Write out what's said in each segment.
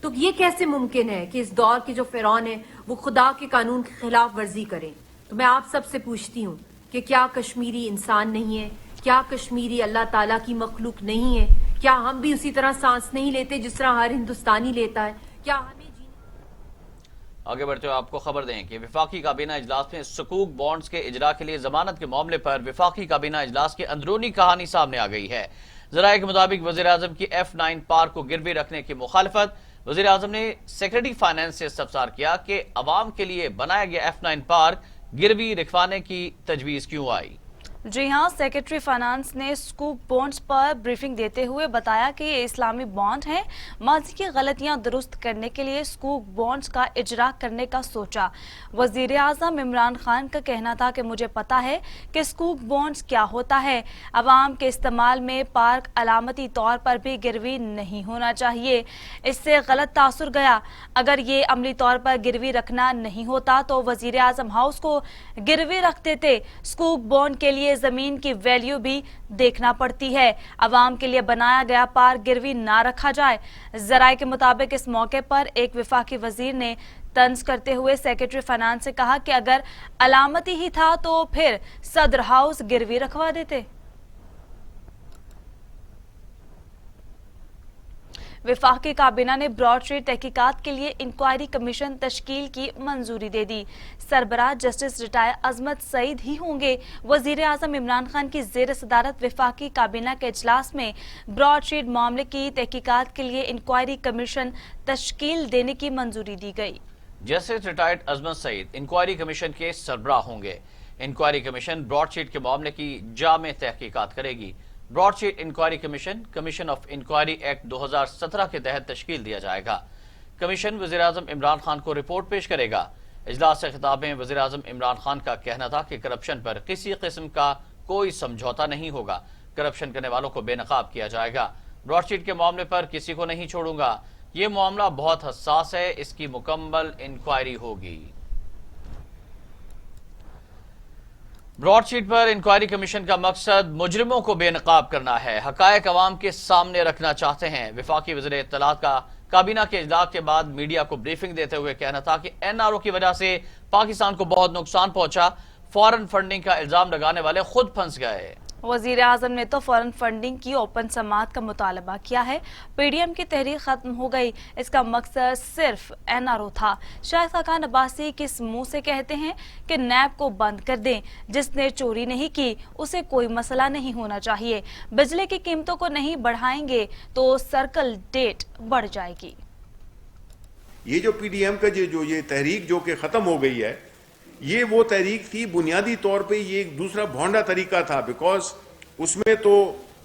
تو یہ کیسے ممکن ہے کہ اس دور کے جو فرعون ہیں وہ خدا کے قانون کی خلاف ورزی کریں؟ تو میں آپ سب سے پوچھتی ہوں کہ کیا کشمیری انسان نہیں ہے؟ کیا کشمیری اللہ تعالیٰ کی مخلوق نہیں ہے؟ کیا ہم بھی اسی طرح سانس نہیں لیتے جس طرح ہر ہندوستانی لیتا ہے؟ کیا ہمیں آگے بڑھتے ہوئے آپ کو خبر دیں کہ وفاقی کابینہ اجلاس میں سکوک بانڈز کے اجرا کے لیے ضمانت کے معاملے پر وفاقی کابینہ اجلاس کی اندرونی کہانی سامنے آ گئی ہے۔ ذرائع کے مطابق وزیر اعظم کی F9 پارک کو گروی رکھنے کی مخالفت۔ وزیر اعظم نے سیکرٹری فائنانس سے استفسار کیا کہ عوام کے لیے بنایا گیا F9 پارک گروی رکھوانے کی تجویز کیوں آئی؟ جی ہاں، سیکرٹری فائنانس نے سکوک بانڈز پر بریفنگ دیتے ہوئے بتایا کہ یہ اسلامی بانڈ ہیں۔ ماضی کی غلطیاں درست کرنے کے لیے سکوک بانڈز کا اجرا کرنے کا سوچا۔ وزیر اعظم عمران خان کا کہنا تھا کہ مجھے پتا ہے کہ سکوک بانڈز کیا ہوتا ہے۔ عوام کے استعمال میں پارک علامتی طور پر بھی گروی نہیں ہونا چاہیے۔ اس سے غلط تاثر گیا۔ اگر یہ عملی طور پر گروی رکھنا نہیں ہوتا تو وزیر اعظم ہاؤس کو گروی رکھ دیتے۔ سکوک بانڈ کے لیے زمین کی ویلیو بھی دیکھنا پڑتی ہے۔ عوام کے لیے بنایا گیا پارک گروی نہ رکھا جائے۔ ذرائع کے مطابق اس موقع پر ایک وفاقی وزیر نے طنز کرتے ہوئے سیکرٹری فائنانس سے کہا کہ اگر علامتی ہی تھا تو پھر صدر ہاؤس گروی رکھوا دیتے۔ وفاقی کابینہ نے براڈ شیٹ تحقیقات کے لیے انکوائری کمیشن تشکیل کی منظوری دے دی۔ سربراہ جسٹس ریٹائر عظمت سعید ہی ہوں گے۔ وزیر اعظم عمران خان کی زیر صدارت وفاقی کابینہ کے اجلاس میں براڈ شیٹ معاملے کی تحقیقات کے لیے انکوائری کمیشن تشکیل دینے کی منظوری دی گئی۔ جسٹس ریٹائرڈ عظمت سعید انکوائری کمیشن کے سربراہ ہوں گے۔ انکوائری کمیشن براڈ شیٹ کے معاملے کی جامع تحقیقات کرے گی۔ Broadsheet inquiry commission commission of inquiry act 2017 کے تحت تشکیل دیا جائے گا۔ کمیشن وزیر اعظم عمران خان کو رپورٹ پیش کرے گا۔ اجلاس سے خطاب میں وزیر اعظم عمران خان کا کہنا تھا کہ کرپشن پر کسی قسم کا کوئی سمجھوتا نہیں ہوگا۔ کرپشن کرنے والوں کو بے نقاب کیا جائے گا۔ براڈ شیٹ کے معاملے پر کسی کو نہیں چھوڑوں گا۔ یہ معاملہ بہت حساس ہے، اس کی مکمل انکوائری ہوگی۔ براڈ شیٹ پر انکوائری کمیشن کا مقصد مجرموں کو بے نقاب کرنا ہے، حقائق عوام کے سامنے رکھنا چاہتے ہیں۔ وفاقی وزیر اطلاعات کا کابینہ کے اجلاس کے بعد میڈیا کو بریفنگ دیتے ہوئے کہنا تھا کہ NRO کی وجہ سے پاکستان کو بہت نقصان پہنچا، فارن فنڈنگ کا الزام لگانے والے خود پھنس گئے۔ وزیر اعظم نے تو فارن فنڈنگ کی اوپن سماعت کا مطالبہ کیا ہے۔ PDM کی تحریک ختم ہو گئی، اس کا مقصد صرف NRO تھا۔ شاہد خاقان عباسی کس منہ سے کہتے ہیں کہ نیب کو بند کر دیں، جس نے چوری نہیں کی اسے کوئی مسئلہ نہیں ہونا چاہیے۔ بجلی کی قیمتوں کو نہیں بڑھائیں گے تو سرکل ڈیٹ بڑھ جائے گی۔ یہ جو PDM کا جو یہ تحریک جو کہ ختم ہو گئی ہے، یہ وہ تحریک تھی، بنیادی طور پہ یہ ایک دوسرا بھونڈا طریقہ تھا، بیکاز اس میں تو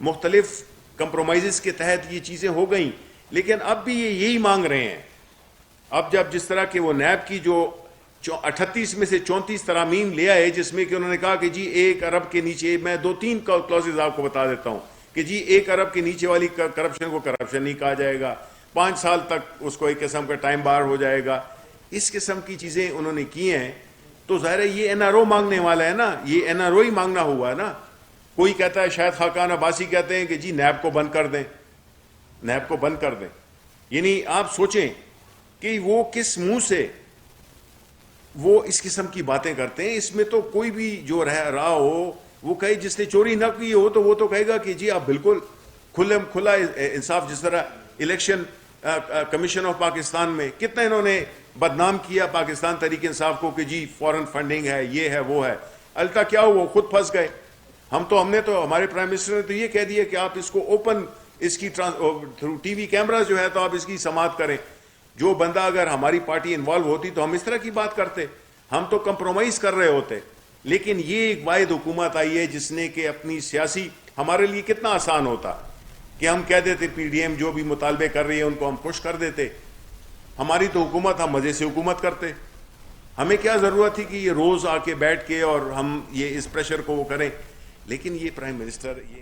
مختلف کمپرومائزز کے تحت یہ چیزیں ہو گئیں، لیکن اب بھی یہ یہی مانگ رہے ہیں۔ اب جب جس طرح کہ وہ نیب کی جو 38 میں سے 34 ترامیم لے آئے، جس میں کہ انہوں نے کہا کہ جی 1 ارب کے نیچے، میں 2-3 کلوزز آپ کو بتا دیتا ہوں کہ جی 1 ارب کے نیچے والی کرپشن کو کرپشن نہیں کہا جائے گا، 5 سال تک اس کو ایک قسم کا ٹائم بار ہو جائے گا، اس قسم کی چیزیں انہوں نے کی ہیں۔ تو ظاہر ہے یہ NRO مانگنے والا ہے نا، یہ NRO ہی مانگنا ہوا ہے نا۔ کوئی کہتا ہے، شاید خاقان عباسی کہتے ہیں کہ جی نیب کو بند کر دیں، نیب کو بند کر دیں۔ یعنی آپ سوچیں کہ وہ کس منہ سے وہ اس قسم کی باتیں کرتے ہیں۔ اس میں تو کوئی بھی جو رہا ہو وہ کہے، جس نے چوری نہ کی ہو تو وہ تو کہے گا کہ جی آپ بالکل کھلا انصاف، جس طرح الیکشن کمیشن آف پاکستان میں کتنا انہوں نے بدنام کیا پاکستان تحریک انصاف کو کہ جی فورن فنڈنگ ہے، یہ ہے، وہ ہے۔ الٹا کیا ہوا، خود پھنس گئے۔ ہم نے تو ہمارے پرائم منسٹر نے تو یہ کہہ دیا کہ آپ اس کو اوپن، اس کی تھرو ٹی وی کیمرہ جو ہے تو آپ اس کی سماعت کریں۔ جو بندہ اگر ہماری پارٹی انوالو ہوتی تو ہم اس طرح کی بات کرتے، ہم تو کمپرومائز کر رہے ہوتے۔ لیکن یہ ایک واحد حکومت آئی ہے جس نے کہ اپنی سیاسی، ہمارے لیے کتنا آسان ہوتا کہ ہم کہہ دیتے PDM جو بھی مطالبے کر رہی ہے ان کو ہم خوش کر دیتے۔ ہماری تو حکومت، ہم مزے سے حکومت کرتے۔ ہمیں کیا ضرورت تھی کہ یہ روز آ کے بیٹھ کے اور ہم یہ اس پریشر کو وہ کریں۔ لیکن یہ پرائم منسٹر، یہ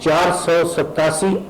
487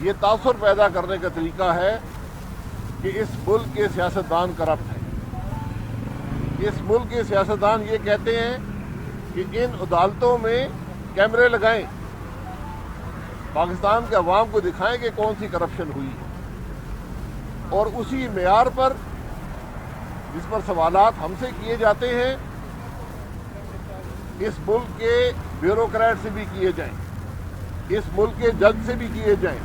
یہ تاثر پیدا کرنے کا طریقہ ہے کہ اس ملک کے سیاستدان کرپٹ ہیں۔ اس ملک کے سیاستدان یہ کہتے ہیں کہ ان عدالتوں میں کیمرے لگائیں، پاکستان کے عوام کو دکھائیں کہ کون سی کرپشن ہوئی ہے، اور اسی معیار پر جس پر سوالات ہم سے کیے جاتے ہیں اس ملک کے بیوروکریٹ سے بھی کیے جائیں، اس ملک کے جج سے بھی کیے جائیں،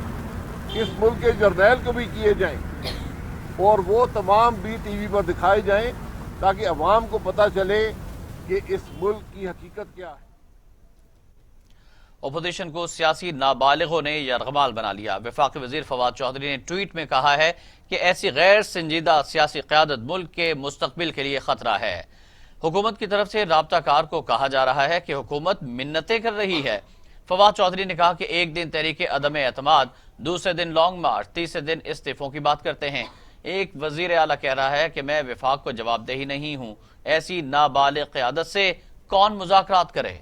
اس ملک کے جرنیل کو بھی کیے جائیں، اور وہ تمام بھی ٹی وی پر دکھائے جائیں تاکہ عوام کو پتہ چلے کہ اس ملک کی حقیقت کیا ہے۔ اپوزیشن کو سیاسی نابالغوں نے یرغمال بنا لیا۔ وفاقی وزیر فواد چودھری نے ٹویٹ میں کہا ہے کہ ایسی غیر سنجیدہ سیاسی قیادت ملک کے مستقبل کے لیے خطرہ ہے۔ حکومت کی طرف سے رابطہ کار کو کہا جا رہا ہے کہ حکومت منتیں کر رہی ہے۔ فواد چودھری نے کہا کہ ایک دن تحریک عدم اعتماد، دوسرے دن لانگ مارچ، تیسرے دن استعفوں کی بات کرتے ہیں۔ ایک وزیر اعلیٰ کہہ رہا ہے کہ میں وفاق کو جواب دہی نہیں ہوں۔ ایسی نابالغ قیادت سے کون مذاکرات کرے؟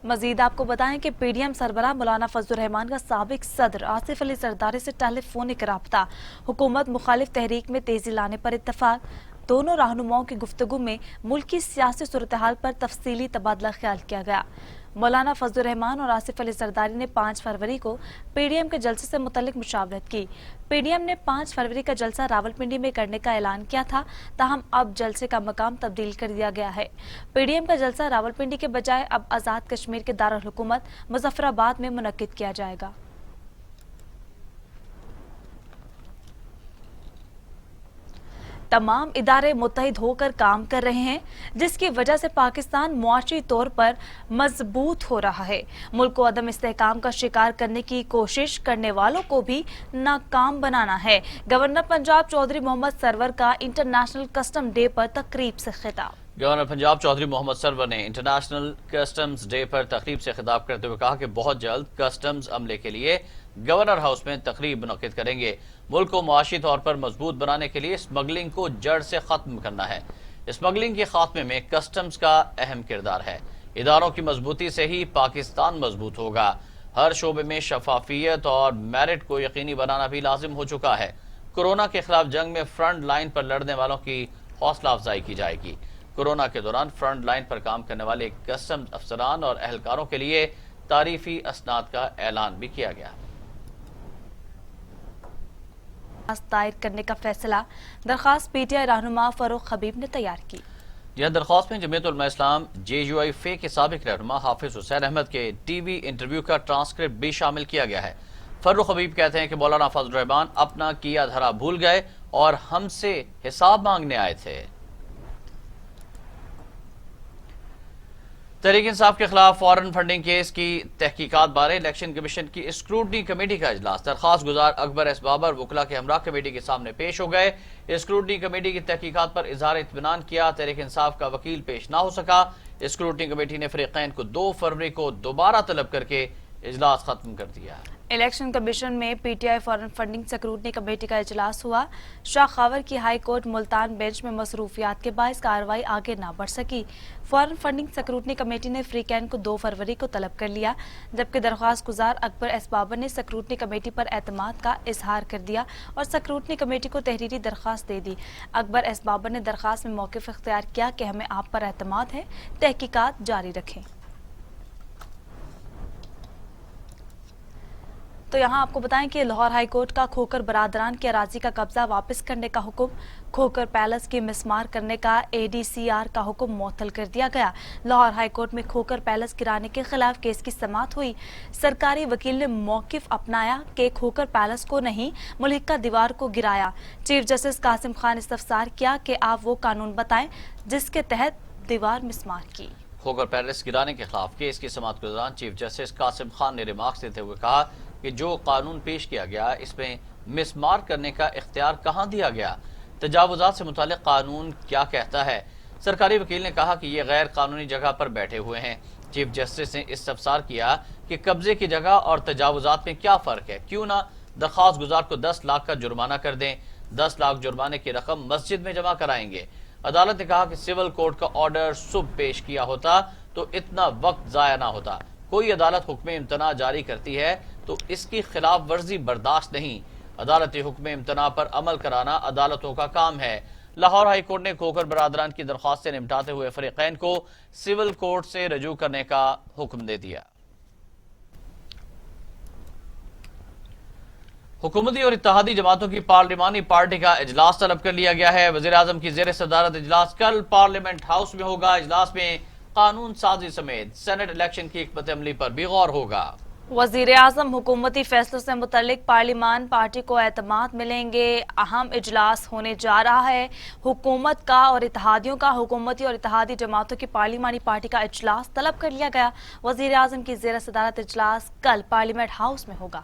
مزید آپ کو بتائیں کہ پی ڈی ایم سربراہ مولانا فضل الرحمان کا سابق صدر آصف علی زرداری سے ٹیلی فونک رابطہ، حکومت مخالف تحریک میں تیزی لانے پر اتفاق۔ دونوں رہنماؤں کی گفتگو میں ملکی سیاسی صورتحال پر تفصیلی تبادلہ خیال کیا گیا۔ مولانا فضل الرحمان اور آصف علی زرداری نے 5 فروری کو پی ڈی ایم کے جلسے سے متعلق مشاورت کی۔ پی ڈی ایم نے 5 فروری کا جلسہ راولپنڈی میں کرنے کا اعلان کیا تھا، تاہم اب جلسے کا مقام تبدیل کر دیا گیا ہے۔ پی ڈی ایم کا جلسہ راولپنڈی کے بجائے اب آزاد کشمیر کے دارالحکومت مظفر آباد میں منعقد کیا جائے گا۔ تمام ادارے متحد ہو کر کام کر رہے ہیں، جس کی وجہ سے پاکستان معاشی طور پر مضبوط ہو رہا ہے۔ ملک کو عدم استحکام کا شکار کرنے کی کوشش کرنے والوں کو بھی ناکام بنانا ہے۔ گورنر پنجاب چودھری محمد سرور کا انٹرنیشنل کسٹم ڈے پر تقریب سے خطاب۔ گورنر پنجاب چودھری محمد سرور نے انٹرنیشنل کسٹمز ڈے پر تقریب سے خطاب کرتے ہوئے کہا کہ بہت جلد کسٹمز عملے کے لیے گورنر ہاؤس میں تقریب منعقد کریں گے۔ ملک کو معاشی طور پر مضبوط بنانے کے لیے اسمگلنگ کو جڑ سے ختم کرنا ہے۔ اسمگلنگ کے خاتمے میں کسٹمز کا اہم کردار ہے۔ اداروں کی مضبوطی سے ہی پاکستان مضبوط ہوگا۔ ہر شعبے میں شفافیت اور میرٹ کو یقینی بنانا بھی لازم ہو چکا ہے۔ کورونا کے خلاف جنگ میں فرنٹ لائن پر لڑنے والوں کی حوصلہ افزائی کی جائے گی۔ کورونا کے دوران فرنٹ لائن پر کام کرنے والے کسٹمز افسران اور اہلکاروں کے لیے تعریفی اسناد کا اعلان بھی کیا گیا۔ دائر کرنے کا فیصلہ، درخواست پی ٹی آئی رہنما فاروق حبیب نے تیار کی۔ یہ درخواست میں جمعیت علماء اسلام جے یو آئی فے کے سابق رہنما حافظ حسین احمد کے ٹی وی انٹرویو کا ٹرانسکرپٹ بھی شامل کیا گیا ہے۔ فاروق حبیب کہتے ہیں کہ مولانا فضل الرحمان اپنا کیا دھرا بھول گئے اور ہم سے حساب مانگنے آئے تھے۔ تحریک انصاف کے خلاف فارن فنڈنگ کیس کی تحقیقات بارے الیکشن کمیشن کی اسکروٹنی کمیٹی کا اجلاس، درخواست گزار اکبر ایس بابر وکلا کے ہمراہ کمیٹی کے سامنے پیش ہو گئے۔ اسکروٹنی کمیٹی کی تحقیقات پر اظہار اطمینان کیا۔ تحریک انصاف کا وکیل پیش نہ ہو سکا۔ اسکروٹنی کمیٹی نے فریقین کو 2 فروری کو دوبارہ طلب کر کے اجلاس ختم کر دیا۔ الیکشن کمیشن میں P T I foreign funding scrutiny committee کا اجلاس ہوا۔ شاہ خاور کی ہائی کورٹ ملتان بینچ میں مصروفیات کے باعث کارروائی آگے نہ بڑھ سکی۔ فارن فنڈنگ سکروٹنی کمیٹی نے فریقین کو 2 فروری کو طلب کر لیا، جبکہ درخواست گزار اکبر ایس بابر نے سکروٹنی کمیٹی پر اعتماد کا اظہار کر دیا اور سکروٹنی کمیٹی کو تحریری درخواست دے دی۔ اکبر ایس بابر نے درخواست میں موقف اختیار کیا کہ ہمیں آپ پر اعتماد ہے، تحقیقات جاری رکھیں۔ تو یہاں آپ کو بتائیں کہ لاہور ہائی کورٹ کا کھوکر برادران کی اراضی کا قبضہ واپس کرنے کا حکم، کھوکر پیلس کی مسمار کرنے کا اے ڈی سی آر کا حکم معطل کر دیا گیا۔ لاہور ہائی کورٹ میں کھوکر پیلس گرانے کے خلاف کیس کی سماعت ہوئی۔ سرکاری وکیل نے موقف اپنایا کہ کھوکر پیلس کو نہیں، ملحقہ دیوار کو گرایا۔ چیف جسٹس قاسم خان نے استفسار کیا کہ آپ وہ قانون بتائیں جس کے تحت دیوار مسمار کی۔ کھوکر پیلس گرانے کے خلاف کیس کی سماعت کے دوران چیف جسٹس قاسم خان نے ریمارکس دیتے ہوئے کہا کہ جو قانون پیش کیا گیا اس میں مسمار کرنے کا اختیار کہاں دیا گیا؟ تجاوزات سے متعلق قانون کیا کہتا ہے؟ سرکاری وکیل نے کہا کہ یہ غیر قانونی جگہ پر بیٹھے ہوئے ہیں۔ چیف جسٹس نے استفسار کیا کہ قبضے کی جگہ اور تجاوزات میں کیا فرق ہے؟ کیوں نہ درخواست گزار کو 10 لاکھ کا جرمانہ کر دیں؟ 10 لاکھ جرمانے کی رقم مسجد میں جمع کرائیں گے۔ عدالت نے کہا کہ سول کورٹ کا آرڈر صبح پیش کیا ہوتا تو اتنا وقت ضائع نہ ہوتا. کوئی عدالت حکم امتناع جاری کرتی ہے تو اس کی خلاف ورزی برداشت نہیں. عدالتی حکم امتناع پر عمل کرانا عدالتوں کا کام ہے. لاہور ہائی کورٹ نے کھوکھر برادران کی درخواستیں نمٹاتے ہوئے فریقین کو سول کورٹ سے رجوع کرنے کا حکم دے دیا. حکومتی اور اتحادی جماعتوں کی پارلیمانی پارٹی کا اجلاس طلب کر لیا گیا ہے. وزیر اعظم کی زیر صدارت اجلاس کل پارلیمنٹ ہاؤس میں ہوگا. اجلاس میں قانون سازی سمیت سینٹ الیکشن کی حکمت عملی پر بھی غور ہوگا. وزیر اعظم حکومتی فیصلوں سے متعلق پارلیمان پارٹی کو اعتماد ملیں گے. اہم اجلاس ہونے جا رہا ہے. حکومت کا اور اتحادیوں کا حکومتی اور اتحادی جماعتوں کی پارلیمانی پارٹی کا اجلاس طلب کر لیا گیا. وزیر اعظم کی زیر صدارت اجلاس کل پارلیمنٹ ہاؤس میں ہوگا.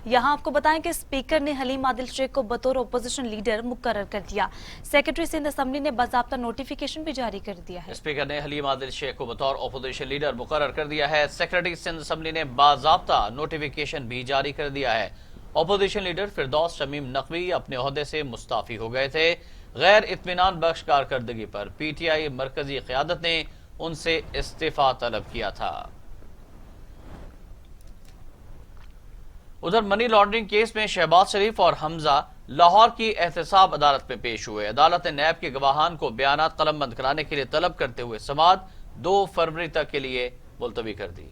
یہاں آپ کو بتائیں کہ اسپیکر نے حلیم عادل شیخ کو بطور اپوزیشن لیڈر مقرر کر دیا. سیکرٹری سندھ اسمبلی نے باضابطہ نوٹیفیکیشن بھی جاری کر دیا ہے. اسپیکر نے حلیم عادل شیخ کو بطور اپوزیشن لیڈر مقرر کر دیا ہے. سیکرٹری سندھ اسمبلی نے باضابطہ نوٹیفیکیشن بھی جاری کر دیا ہے. اپوزیشن لیڈر فردوس شمیم نقوی اپنے عہدے سے مستعفی ہو گئے تھے. غیر اطمینان بخش کارکردگی پر پی ٹی آئی مرکزی قیادت نے ان سے استعفیٰ طلب کیا تھا. ادھر منی لانڈرنگ کیس میں شہباز شریف اور حمزہ لاہور کی احتساب عدالت میں پیش ہوئے. عدالت نے نیب کے گواہان کو بیانات قلم بند کرانے کے لیے طلب کرتے ہوئے سماعت 2 فروری تک کے لیے ملتوی کر دی.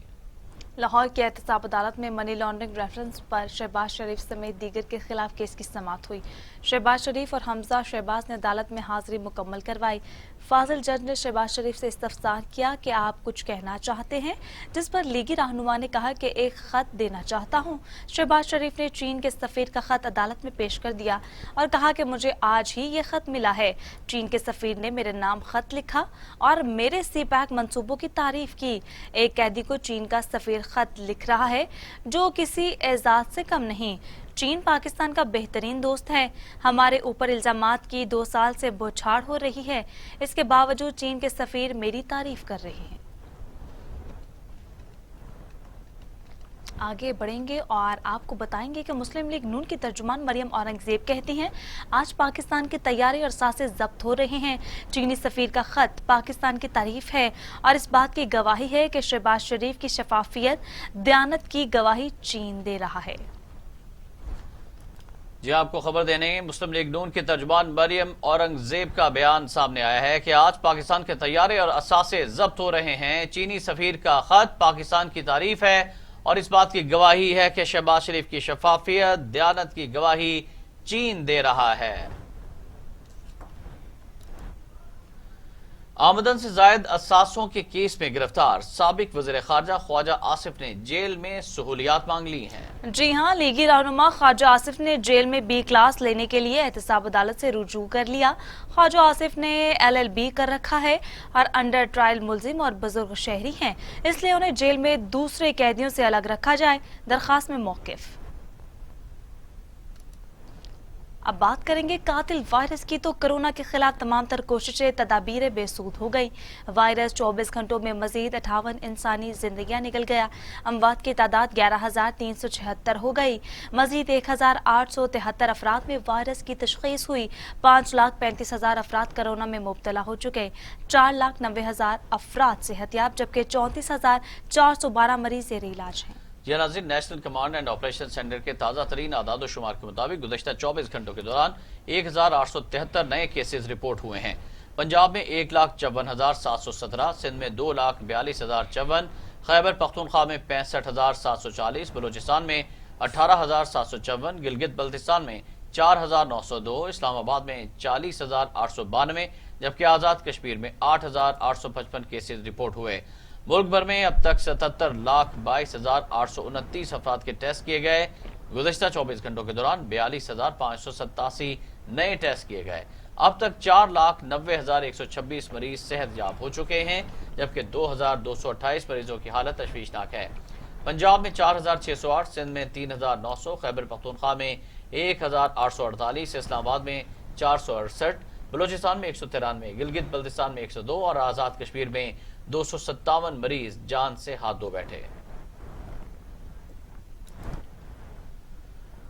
لاہور کی احتساب عدالت میں منی لانڈرنگ ریفرنس پر شہباز شریف سمیت دیگر کے خلاف کیس کی سماعت ہوئی. شہباز شریف اور حمزہ شہباز نے عدالت میں حاضری مکمل کروائی. فاضل جج نے شہباز شریف سے استفسار کیا کہ آپ کچھ کہنا چاہتے ہیں، جس پر لیگی رہنما نے کہا کہ ایک خط دینا چاہتا ہوں. شہباز شریف نے چین کے سفیر کا خط عدالت میں پیش کر دیا اور کہا کہ مجھے آج ہی یہ خط ملا ہے. چین کے سفیر نے میرے نام خط لکھا اور میرے سی پیک منصوبوں کی تعریف کی. ایک قیدی کو چین کا سفیر خط لکھ رہا ہے جو کسی اعزاز سے کم نہیں. چین پاکستان کا بہترین دوست ہے. ہمارے اوپر الزامات کی 2 سال سے بوچھاڑ ہو رہی ہے. اس کے باوجود چین کے سفیر میری تعریف کر رہے ہیں. آگے بڑھیں گے اور آپ کو بتائیں گے کہ مسلم لیگ نون کی ترجمان مریم اورنگزیب کہتی ہیں آج پاکستان کے طیارے اور ساسے ضبط ہو رہے ہیں. چینی سفیر کا خط پاکستان کی تعریف ہے اور اس بات کی گواہی ہے کہ شہباز شریف کی شفافیت دیانت کی گواہی چین دے رہا ہے. جی آپ کو خبر دینے مسلم لیگ نون کے ترجمان مریم اورنگزیب کا بیان سامنے آیا ہے کہ آج پاکستان کے طیارے اور اثاثے ضبط ہو رہے ہیں. چینی سفیر کا خط پاکستان کی تعریف ہے اور اس بات کی گواہی ہے کہ شہباز شریف کی شفافیت دیانت کی گواہی چین دے رہا ہے. آمدن سے زائد اثاثوں کے کیس میں گرفتار سابق وزیر خارجہ خواجہ آصف نے جیل میں سہولیات مانگ لی ہیں. جی ہاں، لیگی رہنما خواجہ آصف نے جیل میں B کلاس لینے کے لیے احتساب عدالت سے رجوع کر لیا. خواجہ آصف نے LLB کر رکھا ہے اور انڈر ٹرائل ملزم اور بزرگ شہری ہیں، اس لیے انہیں جیل میں دوسرے قیدیوں سے الگ رکھا جائے. درخواست میں موقف. اب بات کریں گے قاتل وائرس کی تو کرونا کے خلاف تمام تر کوششیں تدابیریں بے سود ہو گئی. وائرس 24 گھنٹوں میں مزید 58 انسانی زندگیاں نکل گیا. اموات کی تعداد 11,376 ہو گئی. مزید 1,873 افراد میں وائرس کی تشخیص ہوئی. 5,35,000 افراد کرونا میں مبتلا ہو چکے. 4,90,000 افراد صحت یاب جبکہ 34,412 مریض زیر علاج ہیں. یہ ناظرین national command and operation centre کے تازہ ترین اعداد و شمار کے مطابق گزشتہ 24 گھنٹوں کے دوران 1,873 نئے کیسز رپورٹ ہوئے ہیں. پنجاب میں 1,54,717، سندھ میں 2,42,054، خیبر پختونخوا میں 65,740، بلوچستان میں 18,754، گلگت بلتستان میں 4,902، اسلام آباد میں 40,892 جبکہ آزاد کشمیر میں 8,855 کیسز رپورٹ ہوئے. ملک بھر میں اب تک 77,22,829 افراد کے ٹیسٹ کیے گئے. گزشتہ 24 گھنٹوں کے دوران 42,587 نئے ٹیسٹ کیے گئے. اب تک 4,90,126 مریض صحت یاب ہو چکے ہیں جبکہ 2,228 مریضوں کی حالت تشویشناک ہے. پنجاب میں 4,608، سندھ میں 3,900، خیبر پختونخوا میں 1,848، اسلام آباد میں 468، بلوچستان میں 193، گلگت بلتستان میں 102 اور آزاد کشمیر میں 257 مریض جان سے ہاتھ دھو بیٹھے.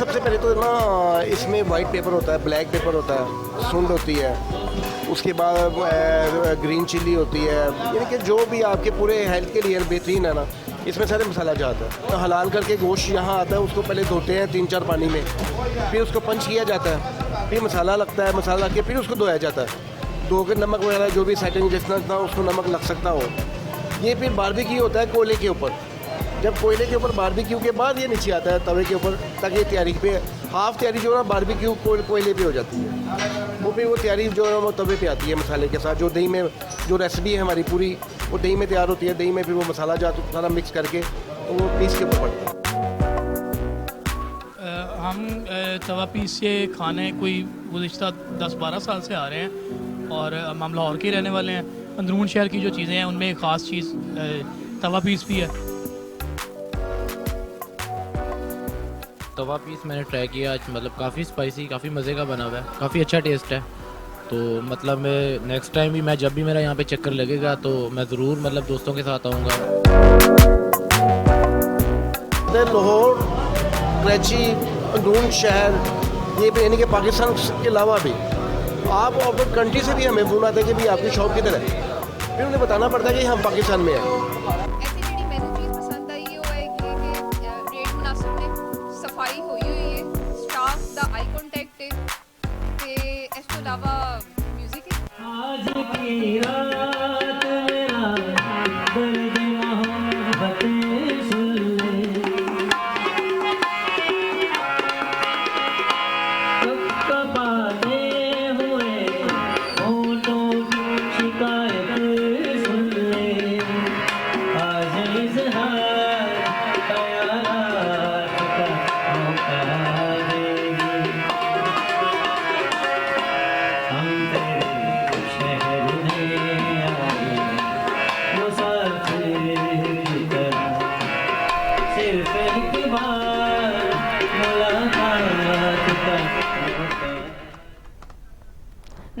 سب سے پہلے تو نا اس میں وائٹ پیپر ہوتا ہے, بلیک پیپر ہوتا ہے, سونڈ ہوتی ہے, اس کے بعد گرین چلی ہوتی ہے, یعنی کہ جو بھی آپ کے پورے ہیلتھ کے لیے بہترین ہے نا, اس میں سارے مسالہ جاتا ہے. حلال کر کے گوشت یہاں آتا ہے, اس کو پہلے دھوتے ہیں 3-4 پانی میں, پھر اس کو پنچ کیا جاتا ہے, پھر مسالہ لگتا ہے, مسالہ لگ کے پھر اس کو دھویا جاتا ہے, دھو کے نمک وغیرہ جو بھی سیٹنگ جس طرح اس کو نمک لگ سکتا ہو. یہ پھر باربیکیو ہوتا ہے کوئلے کے اوپر. جب کوئلے کے اوپر باربیکیو کے بعد یہ نیچے آتا ہے توے کے اوپر, تاکہ یہ تیاری پہ ہاف تیاری جو ہے نا باربیکیو کوئلے پہ ہو جاتی ہے. وہ پھر وہ تیاری جو ہے وہ توے پہ آتی ہے مسالے کے ساتھ. جو دہی میں جو ریسیپی ہے ہماری پوری وہ دہی میں تیار ہوتی ہے. دہی میں پھر وہ مسالہ جاتا سارا مکس کر کے وہ پیس کے اوپر پڑتا ہے. ہم توا پیس سے کھانے کوئی گزشتہ 10-12 سال سے آ رہے ہیں, اور ہم لاہور کے رہنے والے ہیں. اندرون شہر کی جو چیزیں ہیں ان میں ایک خاص چیز توا پیس بھی ہے. توا پیس میں نے ٹرائی کیا, مطلب کافی اسپائسی, کافی مزے کا بنا ہوا ہے, کافی اچھا ٹیسٹ ہے. تو مطلب میں نیکسٹ ٹائم بھی جب بھی میرا یہاں پہ چکر لگے گا تو میں ضرور مطلب دوستوں کے ساتھ آؤں گا. لاہور, کراچی, اندرون شہر, یہ بھی یعنی کہ پاکستان کے علاوہ بھی آپ آؤٹ کنٹری سے بھی ہمیں فون آتے ہیں کہ آپ کی شاپ کدھر ہے, پھر انہیں بتانا پڑتا ہے کہ ہم پاکستان میں ہیں.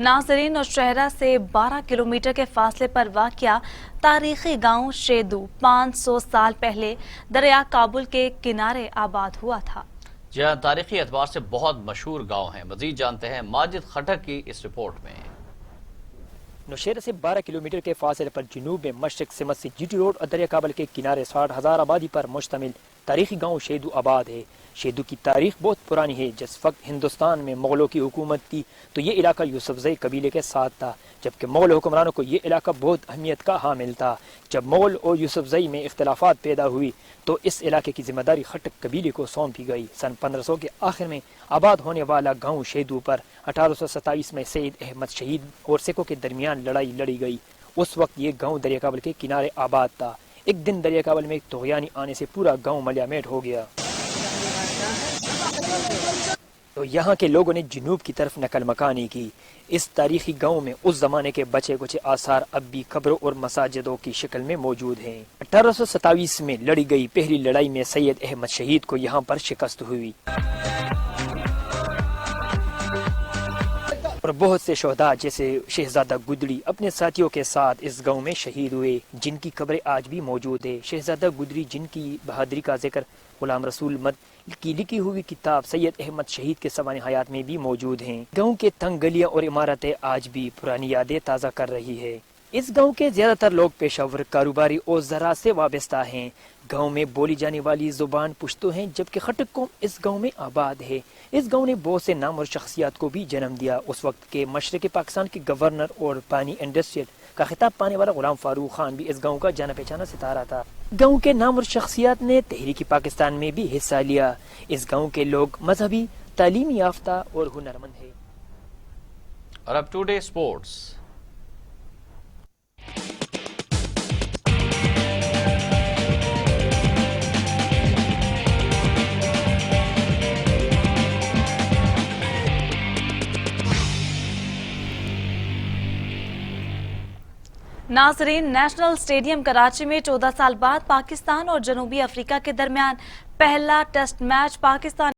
ناظرین, نوشہرہ سے 12 کلومیٹر کے فاصلے پر واقع تاریخی گاؤں شیدو 500 سال پہلے دریا کابل کے کنارے آباد ہوا تھا. جہاں تاریخی اعتبار سے بہت مشہور گاؤں ہیں. مزید جانتے ہیں ماجد خٹک کی اس رپورٹ میں. نوشہرہ سے 12 کلومیٹر کے فاصلے پر جنوب میں مشرق سمت سے جی ٹی روڈ اور دریا کابل کے کنارے 60,000 آبادی پر مشتمل تاریخی گاؤں شیدو آباد ہے. شیدو کی تاریخ بہت پرانی ہے. جس وقت ہندوستان میں مغلوں کی حکومت تھی تو یہ علاقہ یوسفزئی قبیلے کے ساتھ تھا, جبکہ مغل حکمرانوں کو یہ علاقہ بہت اہمیت کا حامل تھا. جب مغل اور یوسفزئی میں اختلافات پیدا ہوئی تو اس علاقے کی ذمہ داری خٹک قبیلے کو سونپی گئی. سن 1500 کے آخر میں آباد ہونے والا گاؤں شیدو پر 1827 میں سید احمد شہید اور سکھوں کے درمیان لڑائی لڑی گئی. اس وقت یہ گاؤں دریا کابل کے کنارے آباد تھا. ایک دن دریا کابل میں ایک طغیانی آنے سے پورا گاؤں ملیا میٹ ہو گیا. تو یہاں کے لوگوں نے جنوب کی طرف نقل مکانی کی. اس تاریخی گاؤں میں اس زمانے کے بچے کچھ آثار اب بھی قبروں اور مساجدوں کی شکل میں موجود ہیں. 1827 میں لڑی گئی پہلی لڑائی میں سید احمد شہید کو یہاں پر شکست ہوئی اور بہت سے شہداء جیسے شہزادہ گدڑی اپنے ساتھیوں کے ساتھ اس گاؤں میں شہید ہوئے, جن کی قبریں آج بھی موجود ہے. شہزادہ گدڑی جن کی بہادری کا ذکر غلام رسول مد کی لکھی ہوئی کتاب سید احمد شہید کے سوانح حیات میں بھی موجود ہیں. گاؤں کے تنگ گلیاں اور عمارتیں آج بھی پرانی یادیں تازہ کر رہی ہے. اس گاؤں کے زیادہ تر لوگ پیشہ ور, کاروباری اور زراعت سے وابستہ ہیں. گاؤں میں بولی جانے والی زبان پشتو ہیں, جبکہ خٹک قوم اس گاؤں میں آباد ہے. اس گاؤں نے بہت سے نام اور شخصیات کو بھی جنم دیا. اس وقت کے مشرقی پاکستان کے گورنر اور پانی انڈسٹریل کا خطاب پانے والا غلام فاروق خان بھی اس گاؤں کا جانا پہچانا ستارہ تھا. گاؤں کے نام اور شخصیات نے تحریک پاکستان میں بھی حصہ لیا. اس گاؤں کے لوگ مذہبی, تعلیم یافتہ اور ہنرمند ہیں. اور اب ٹوڈے اسپورٹس. ناظرین, نیشنل اسٹیڈیم کراچی میں 14 سال بعد پاکستان اور جنوبی افریقہ کے درمیان پہلا ٹیسٹ میچ پاکستان